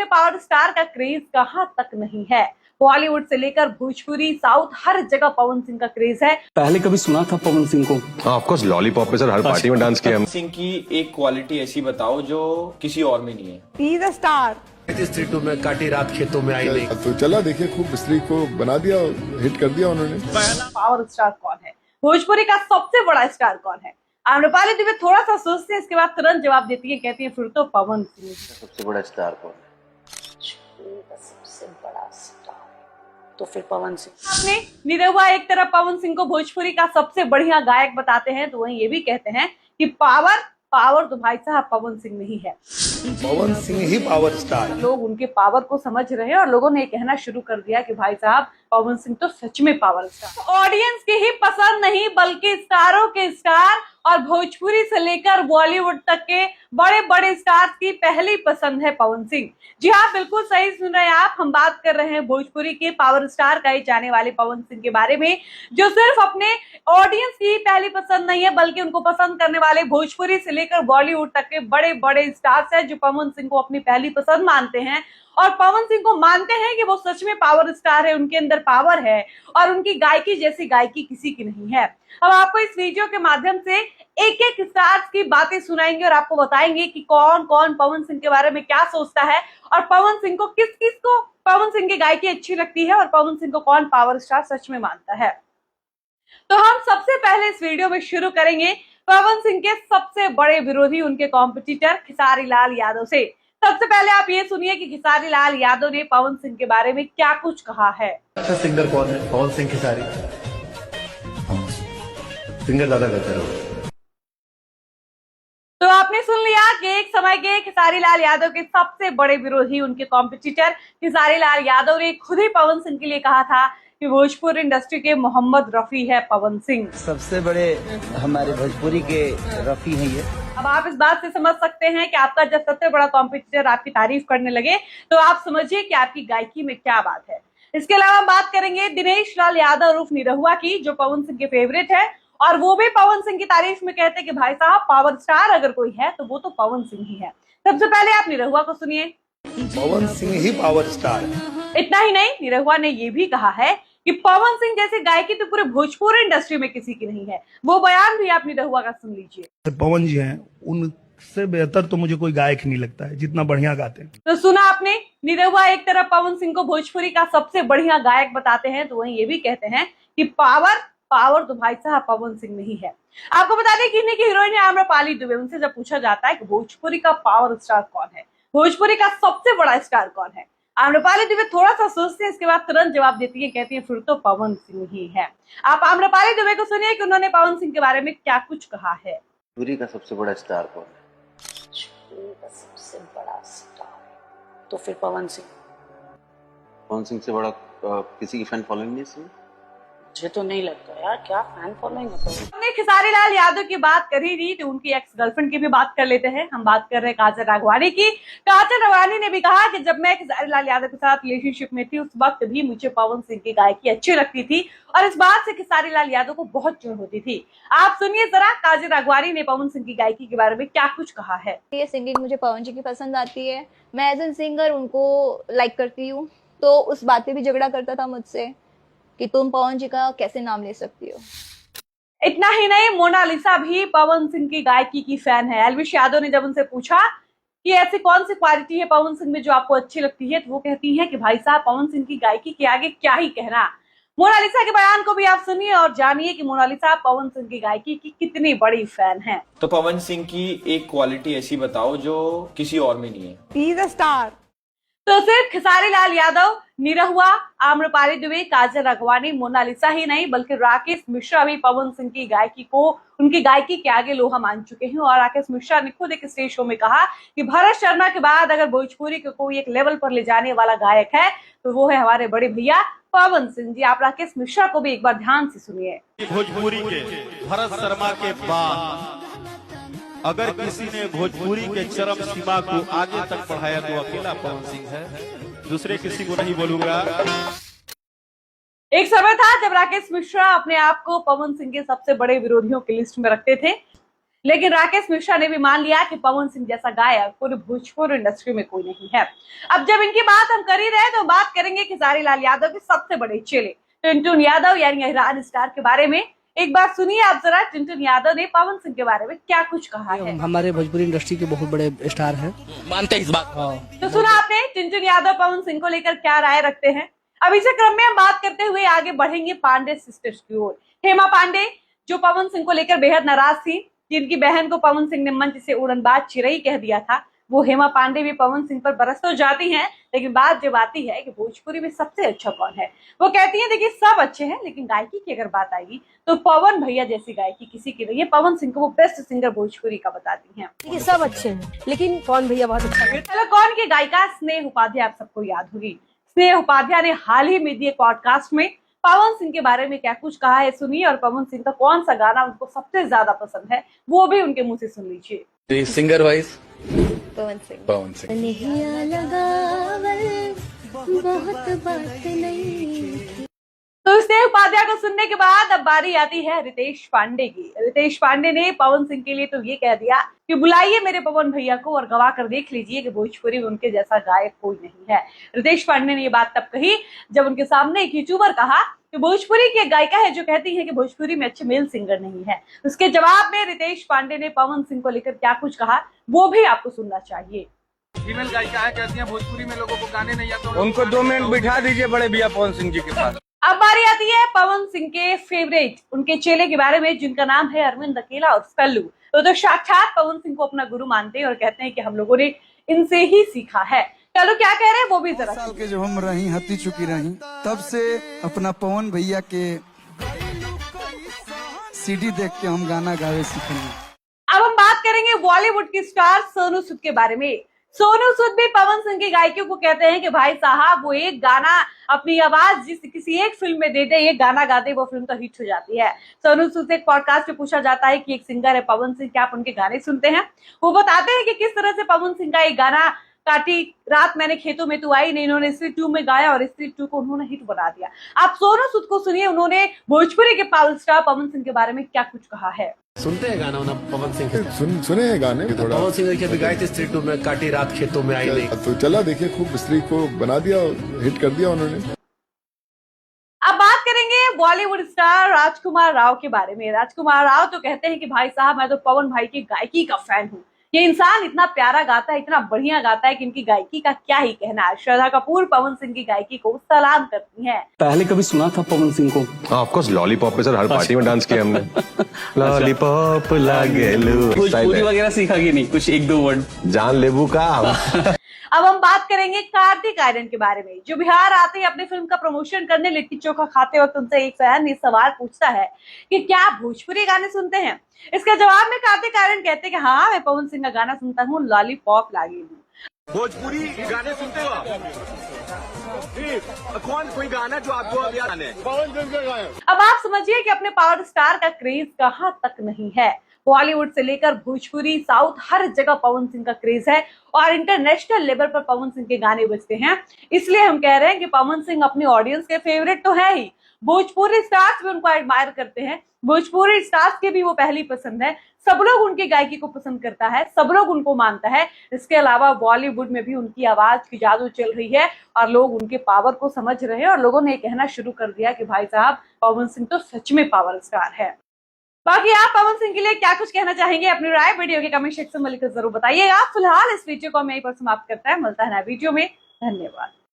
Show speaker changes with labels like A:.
A: में power star का craze कहां तक नहीं है। बॉलीवुड से लेकर भोजपुरी, साउथ, हर जगह पवन सिंह का क्रेज है।
B: पहले कभी सुना था पवन सिंह को?
C: ऑफ कोर्स, लॉलीपॉप पे सर हर पार्टी में डांस किया।
D: पवन सिंह की एक क्वालिटी ऐसी बताओ जो किसी और में नहीं है।
A: He is a star.
E: स्ट्रीटों में काटी रात खेतों में आई नहीं।
F: तो चला देखिए, खूब बिस्त्री को बना दिया, हिट कर दिया उन्होंने।
A: पावर स्टार कौन है? भोजपुरी का सबसे बड़ा स्टार कौन है? आम्रपाली दुबे थोड़ा सा सोचते हैं, इसके बाद तुरंत जवाब देती है, कहती है फिर तो पवन सिंह।
G: सबसे बड़ा स्टार कौन है? सबसे बड़ा स्टार तो फिर पवन सिंह।
A: आपने निरहुआ एक तरफ पवन सिंह को भोजपुरी का सबसे बढ़िया गायक बताते हैं, तो वहीं ये भी कहते हैं कि पावर तो भाई साहब पवन सिंह नहीं है।
E: पवन सिंह ही पावर स्टार।
A: लोग उनके पावर को समझ रहे हैं और लोगों ने कहना शुरू कर दिया कि भाई साहब पवन सिंह तो सच में पावर स्टार। ऑडियंस की ही पसंद नहीं बल्कि स्टारों के स्टार और भोजपुरी से लेकर बॉलीवुड तक के बड़े बड़े स्टार्स की पहली पसंद है पवन सिंह। जी हाँ, बिल्कुल सही सुन रहे हैं आप। हम बात कर रहे हैं भोजपुरी के पावर स्टार कहे जाने वाले पवन सिंह के बारे में, जो सिर्फ अपने ऑडियंस की पहली पसंद नहीं है बल्कि उनको पसंद करने वाले भोजपुरी से लेकर बॉलीवुड तक के बड़े बड़े स्टार्स हैं जो पवन सिंह को अपनी पहली पसंद मानते हैं और पवन सिंह को मानते हैं कि वो सच में पावर स्टार है, उनके अंदर पावर है और उनकी गायकी जैसी गायकी किसी की नहीं है। अब आपको इस वीडियो के माध्यम से एक एक स्टार्स की बातें सुनाएंगे और आपको बताएंगे कि कौन कौन पवन सिंह के बारे में क्या सोचता है और पवन सिंह को किस किस को पवन सिंह की गायकी अच्छी लगती है और पवन सिंह को कौन पावर स्टार सच में मानता है। तो हम सबसे पहले इस वीडियो में शुरू करेंगे पवन सिंह के सबसे बड़े विरोधी, उनके कॉम्पिटिटर खेसारी लाल यादव से। सबसे पहले आप ये सुनिए कि खेसारी लाल यादव ने पवन सिंह के बारे में क्या कुछ कहा है।
E: अच्छा सिंगर कौन है? पवन सिंह खेसारी सिंगर ज्यादा बेहतर हो।
A: तो आपने सुन लिया कि एक समय के खेसारी लाल यादव के सबसे बड़े विरोधी, उनके कॉम्पिटिटर खेसारी लाल यादव ने खुद ही पवन सिंह के लिए कहा था कि भोजपुरी इंडस्ट्री के मोहम्मद रफी है पवन सिंह।
H: सबसे बड़े हमारे भोजपुरी के रफी हैं ये।
A: अब आप इस बात से समझ सकते हैं कि आपका जब सबसे बड़ा कॉम्पिटिटर आपकी तारीफ करने लगे तो आप समझिए कि आपकी गायकी में क्या बात है। इसके अलावा हम बात करेंगे दिनेश लाल यादव उर्फ निरहुआ की, जो पवन सिंह के फेवरेट है और वो भी पवन सिंह की तारीफ में कहते हैं कि भाई साहब पावर स्टार अगर कोई है तो वो तो पवन सिंह ही है। सबसे पहले आप निरहुआ को सुनिए।
E: पवन सिंह ही पावर स्टार है।
A: इतना ही नहीं, निरहुआ ने ये भी कहा है कि पवन सिंह जैसे गायकी तो पूरे भोजपुरी इंडस्ट्री में किसी की नहीं है। वो बयान भी आप निरहुआ का सुन लीजिए।
I: पवन जी हैं, उनसे बेहतर तो मुझे कोई गायक नहीं लगता है, जितना बढ़िया गाते हैं।
A: तो सुना आपने, निरहुआ एक तरफ पवन सिंह को भोजपुरी का सबसे बढ़िया गायक बताते हैं, तो वहीं ये भी कहते हैं कि पावर तो भाई साहब पवन सिंह नहीं है। आपको बता दें कि इन्हीं की हीरोइन है आम्रपाली दुबे। उनसे जब पूछा जाता है कि भोजपुरी का पावर स्टार कौन है, भोजपुरी का सबसे बड़ा स्टार कौन है, आम्रपाली दुबे थोड़ा सा सोचते हैं, इसके बाद तुरंत जवाब देती है, कहती है फिर तो पवन सिंह ही है। आप आम्रपाली दुबे को सुनिए कि उन्होंने पवन सिंह के बारे में क्या कुछ कहा है।
G: भोजपुरी का सबसे बड़ा स्टार कौन है? सबसे बड़ा स्टार तो फिर पवन सिंह। पवन सिंह से बड़ा किसी की फैन फॉलोइंग नहीं है? मुझे तो नहीं लगता यार, क्या फैन फॉलोइंग है।
A: हमने खेसारी लाल यादव की बात करी थी तो उनकी एक्स गर्लफ्रेंड की भी बात कर लेते हैं। हम बात कर रहे हैं काजल राघवानी की। काजल राघवानी ने भी कहा कि जब मैं खेसारी लाल यादव के साथ रिलेशनशिप में थी उस वक्त भी मुझे पवन सिंह की गायकी अच्छी लगती थी और इस बात से खेसारी लाल यादव को बहुत चिढ़ होती थी। आप सुनिए जरा काजल राघवानी ने पवन सिंह की गायकी के बारे में क्या कुछ कहा है।
J: ये सिंगिंग मुझे पवन जी की पसंद आती है, मैं एज एन सिंगर उनको लाइक करती हूँ। तो उस बात पे भी झगड़ा करता था मुझसे कि तुम पवन जी का कैसे नाम ले सकती हो।
A: इतना ही नहीं, मोनालिसा भी पवन सिंह की गायकी की फैन है। एल्विश यादव ने जब उनसे पूछा कि ऐसी कौन सी क्वालिटी है पवन सिंह में जो आपको अच्छी लगती है, तो वो कहती है कि भाई साहब पवन सिंह की गायकी के आगे क्या ही कहना। मोनालिसा के बयान को भी आप सुनिए और जानिए कि मोनालिसा पवन सिंह की गायकी की कितनी बड़ी फैन है।
D: तो पवन सिंह की एक क्वालिटी ऐसी बताओ जो किसी और में नहीं है।
A: He is a star. तो सिर्फ खेसारी लाल यादव, निरहुआ, आम्रपाली दुबे, काजल राघवानी, मोनालिसा ही नहीं बल्कि राकेश मिश्रा भी पवन सिंह की गायकी को उनकी गायकी के आगे लोहा मान चुके हैं। और राकेश मिश्रा ने खुद एक स्टेज शो में कहा कि भरत शर्मा के बाद अगर भोजपुरी को कोई एक लेवल पर ले जाने वाला गायक है तो वो है हमारे बड़े भैया पवन सिंह जी। आप राकेश मिश्रा को भी एक बार ध्यान से सुनिए।
K: भोजपुरी के भरत शर्मा के बाद अगर किसी ने भोजपुरी के चरम सीमा को आगे तक बढ़ाया तो अकेला पवन सिंह है, दूसरे किसी को नहीं बोलूंगा।
A: एक समय था जब राकेश मिश्रा अपने आप को पवन सिंह के सबसे बड़े विरोधियों की लिस्ट में रखते थे, लेकिन राकेश मिश्रा ने भी मान लिया कि पवन सिंह जैसा गायक पूरे भोजपुरी इंडस्ट्री में कोई नहीं है। अब जब इनकी बात हम कर ही रहे तो बात करेंगे खेसारी लाल यादव के सबसे बड़े चेले टुनटुन यादव यानी अहिरान स्टार के बारे में। एक बार सुनिए आप जरा टुनटुन यादव ने पवन सिंह के बारे में क्या कुछ कहा है।
B: हमारे भोजपुरी इंडस्ट्री के बहुत बड़े स्टार हैं, मानते हैं इस बात।
A: तो सुना आपने टुनटुन यादव पवन सिंह को लेकर क्या राय रखते हैं। अब इसी क्रम में हम बात करते हुए आगे बढ़ेंगे पांडे सिस्टर्स की ओर। हेमा पांडे जो पवन सिंह को लेकर बेहद नाराज थी, जिनकी बहन को पवन सिंह ने मंच से उड़नबाज चिरई कह दिया था, वो हेमा पांडे भी पवन सिंह पर बरस तो जाती हैं, लेकिन बात जब आती है कि भोजपुरी में सबसे अच्छा कौन है, वो कहती हैं देखिए सब अच्छे हैं, लेकिन गायकी की अगर बात आएगी तो पवन भैया जैसी गायकी किसी की नहीं है। पवन सिंह को वो बेस्ट सिंगर भोजपुरी का बताती हैं।
L: देखिए सब अच्छे हैं, लेकिन पवन भैया बहुत अच्छा है।
A: चलो कौन की गायिका स्नेह उपाध्याय आप सबको याद होगी। स्नेह उपाध्याय ने हाल ही में दिए पॉडकास्ट में पवन सिंह के बारे में क्या कुछ कहा है सुनिए, और पवन सिंह का कौन सा गाना उनको सबसे ज्यादा पसंद है वो भी उनके मुंह से सुन लीजिए।
F: Singer wise
J: Pawan Singh.
F: पवन सिंह।
J: बहुत बात नहीं।
A: तो स्नेह उपाध्याय को सुनने के बाद अब बारी आती है रितेश पांडे की। रितेश पांडे ने पवन सिंह के लिए तो ये कह दिया कि बुलाइए मेरे पवन भैया को और गवा कर देख लीजिए कि भोजपुरी में उनके जैसा गायक कोई नहीं है। रितेश पांडे ने ये बात तब कही जब उनके सामने एक यूट्यूबर कहा कि भोजपुरी की एक गायिका है जो कहती है कि भोजपुरी में अच्छे मेल सिंगर नहीं है। उसके जवाब में रितेश पांडे ने पवन सिंह को लेकर क्या कुछ कहा वो भी आपको सुनना चाहिए।
K: फीमेल गायिकाएं कहती हैं भोजपुरी में लोगों को गाने नहीं आते,
D: उनको 2 मिनट बिठा दीजिए बड़े भैया पवन सिंह जी के पास।
A: अब बारी आती है पवन सिंह के फेवरेट उनके चेले के बारे में, जिनका नाम है अरविंद अकेला और कल्लू। तो साक्षात पवन सिंह को अपना गुरु मानते हैं और कहते हैं कि हम लोगों ने इनसे ही सीखा है। कल्लू क्या कह रहे हैं वो भी जरा
M: साल के जब हम रही हती चुकी रही तब से अपना पवन भैया के सीडी देख के हम गाना गावे सीखेंगे।
A: अब हम बात करेंगे बॉलीवुड की स्टार सोनू सूद के बारे में। सोनू सूद भी पवन सिंह की गायकियों को कहते हैं कि भाई साहब वो एक गाना अपनी आवाज जिस किसी एक फिल्म में दे दे, एक गाना गा दे, वो फिल्म तो हिट हो जाती है। सोनू सूद से एक पॉडकास्ट में पूछा जाता है कि एक सिंगर है पवन सिंह, क्या आप उनके गाने सुनते हैं। वो बताते हैं कि किस तरह से पवन सिंह का एक गाना काटी रात मैंने खेतों में तू आई नहीं, इन्होंने स्त्री 2 में गाया और स्त्री 2 को उन्होंने हिट बना दिया। आप सोनू सूद को सुनिए, उन्होंने भोजपुरी के पावर स्टार पवन सिंह के बारे में क्या कुछ कहा है।
B: सुनते हैं गाना पवन सिंह के?
F: सुने हैं गाने थोड़ा।
B: पवन सिंह के भी गाए थे स्त्री 2 में, काटी रात खेतों में आई नहीं।
F: तो चला देखिए, खूब स्त्री को बना दिया, हिट कर दिया उन्होंने।
A: अब बात करेंगे बॉलीवुड स्टार राजकुमार राव के बारे में। राजकुमार राव तो कहते हैं कि भाई साहब मैं तो पवन भाई की गायकी का फैन हूँ। ये इंसान इतना प्यारा गाता है, इतना बढ़िया गाता है कि इनकी गायकी का क्या ही कहना है। श्रद्धा कपूर पवन सिंह की गायकी को सलाम करती हैं।
B: पहले कभी सुना था पवन सिंह को?
C: ऑफ कोर्स लॉलीपॉप पे सर हर पार्टी में डांस किया हमने। लॉलीपॉप लागेलू
B: भोजपुरी वगैरह सीखा कि नहीं, कुछ 1-2 वर्ड
C: जान लेबू का।
A: अब हम बात करेंगे कार्तिक आर्यन के बारे में, जो बिहार आते ही अपनी फिल्म का प्रमोशन करने लिट्टी चोखा खाते वक्त उनसे एक फैन इस सवाल पूछता है कि क्या आप भोजपुरी गाने सुनते हैं। इसके जवाब में कार्तिक आर्यन कहते हैं कि हाँ मैं पवन सिंह का गाना सुनता हूँ, लॉलीपॉप लागेलू।
K: भोजपुरी गाने सुनते हो आप? कौन कोई गाना जो आपको अब याद है? पवन सिंह का गाया।
A: अब आप समझिए कि अपने पावर स्टार का क्रेज कहाँ तक नहीं है। बॉलीवुड से लेकर भोजपुरी, साउथ, हर जगह पवन सिंह का क्रेज है और इंटरनेशनल लेवल पर पवन सिंह के गाने बजते हैं। इसलिए हम कह रहे हैं कि पवन सिंह अपनी ऑडियंस के फेवरेट तो है ही, भोजपुरी स्टार्स भी उनको एडमायर करते हैं। भोजपुरी स्टार्स की भी वो पहली पसंद है। सब लोग उनकी गायकी को पसंद करता है, सब लोग उनको मानता है। इसके अलावा बॉलीवुड में भी उनकी आवाज की जादू चल रही है और लोग उनके पावर को समझ रहे हैं और लोगों ने कहना शुरू कर दिया कि भाई साहब पवन सिंह तो सच में पावर स्टार है। बाकी आप पवन सिंह के लिए क्या कुछ कहना चाहेंगे, अपनी राय वीडियो के कमेंट सेक्शन में लिखकर जरूर बताइएगा। फिलहाल इस वीडियो को हम यहीं पर समाप्त करते हैं, मिलता है नए वीडियो में। धन्यवाद।